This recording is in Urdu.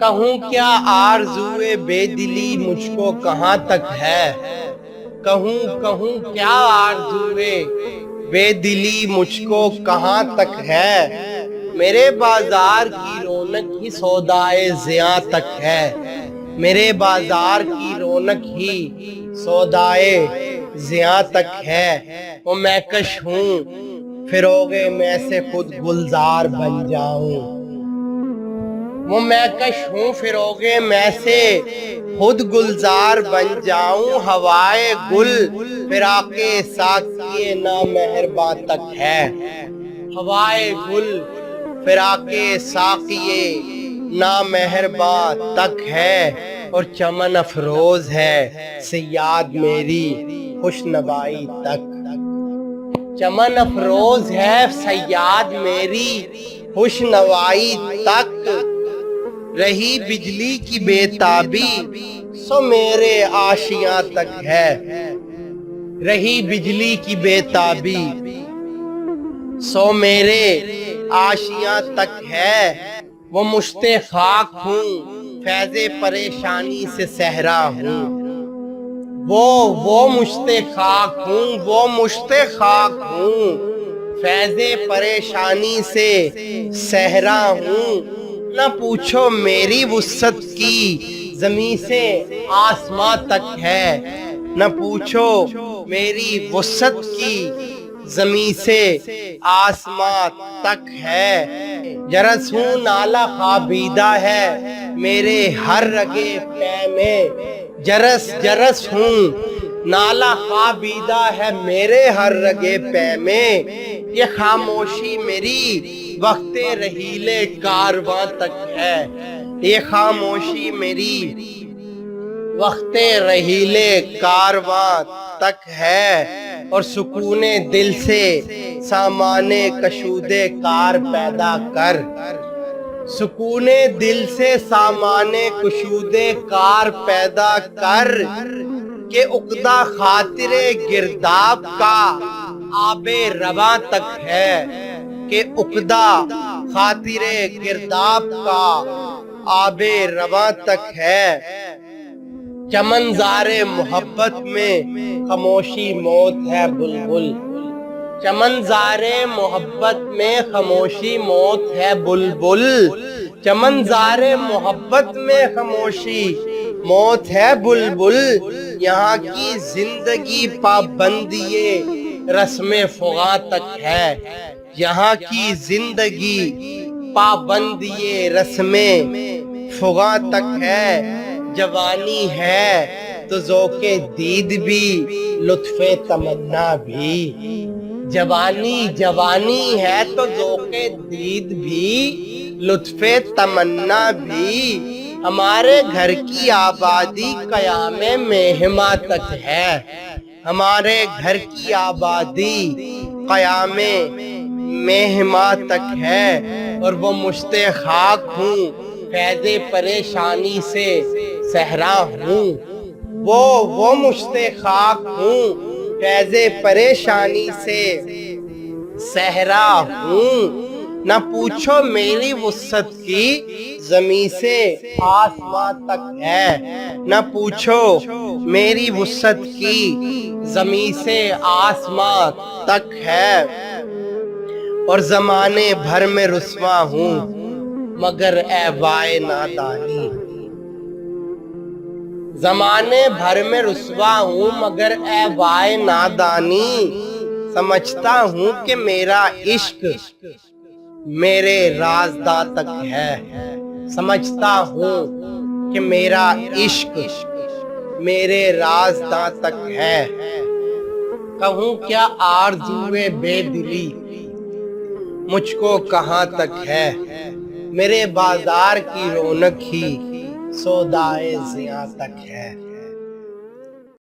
کہوں کیا آرزوئے بے دلی مجھ کو کہاں تک ہے، کہوں کیا آرزوئے بے دلی مجھ کو کہاں تک ہے، میرے بازار کی رونق ہی سودائے زیاں تک ہے، میرے بازار کی رونق ہی سودائے زیاں تک ہے، وہ میں کش ہوں فروغِ میں سے خود گلزار بن جاؤں، وہ میں کش ہوں فروغِ میں سے خود گلزار بن جاؤں، ہوائے گل فراقِ ساقیِ نامہرباں تک ہے، ہوائے گل فراقِ ساقیِ نامہرباں تک ہے، اور چمن افروز ہے صیاد میری خوش نوائی تک، چمن افروز ہے صیاد میری خوش نوائی تک، رہی بجلی کی بے تابی سو میرے آشیاں تک ہے، رہی بجلی کی بے تابی سو میرے آشیاں تک ہے، وہ مشت خاک ہوں فیض پریشانی سے صحرا ہوں، وہ مشت خاک ہوں، وہ مشت خاک ہوں فیض پریشانی سے صحرا ہوں، نہ پوچھو میری وسعت کی زمیں سے آسماں تک ہے، نہ پوچھو میری وسعت کی زمیں سے آسماں تک ہے، جرس ہوں نالہ خوابیدہ ہے میرے ہر رگے پے میں، جرس ہوں نالہ خوابیدہ ہے میرے ہر رگے پے میں، یہ خاموشی میری وقت رحیل کارواں تک ہے، یہ خاموشی میری وقت رحیل کارواں تک ہے، اور سکون دل سے سامان کشود کار پیدا کر، سکون دل سے سامان کشود کار پیدا کر، کہ عقدہ خاطر گرداب کا آب رواں تک ہے، کہ عقدہ خاطر گرداب کا آب رواں تک ہے، چمن زار محبت میں خاموشی موت ہے بلبل، چمن زار محبت میں خاموشی موت ہے بلبل، چمن زار محبت میں خاموشی موت ہے بلبل، یہاں کی زندگی پابندیِ رسم فغاں تک ہے، یہاں کی زندگی پابندیِ رسم فغاں تک ہے، جوانی ہے تو ذوقِ دید بھی لطف تمنا بھی، جوانی ہے تو ذوقِ دید بھی لطف تمنا بھی، ہمارے گھر کی آبادی قیام مہماں تک ہے، ہمارے گھر کی آبادی قیام مہماں تک ہے، اور وہ مشت خاک ہوں فیض پریشانی سے صحرا ہوں، وہ مشت خاک ہوں فیض پریشانی سے صحرا ہوں، نہ پوچھو میری وسعت کی زمیں سے آسماں تک ہے، نہ پوچھو میری وسعت کی زمیں سے آسماں تک ہے، اور زمانے بھر میں رسوا ہوں مگر اے وائے نادانی، زمانے بھر میں رسوا ہوں مگر اے وائے نادانی، سمجھتا ہوں کہ میرا عشق میرے رازداں تک ہے، سمجھتا ہوں کہ میرا عشق میرے رازداں تک ہے، کہوں کیا آرزوئے بے دلی مجھ کو کہاں تک ہے، میرے بازار کی رونق ہی سودائے زیاں تک ہے۔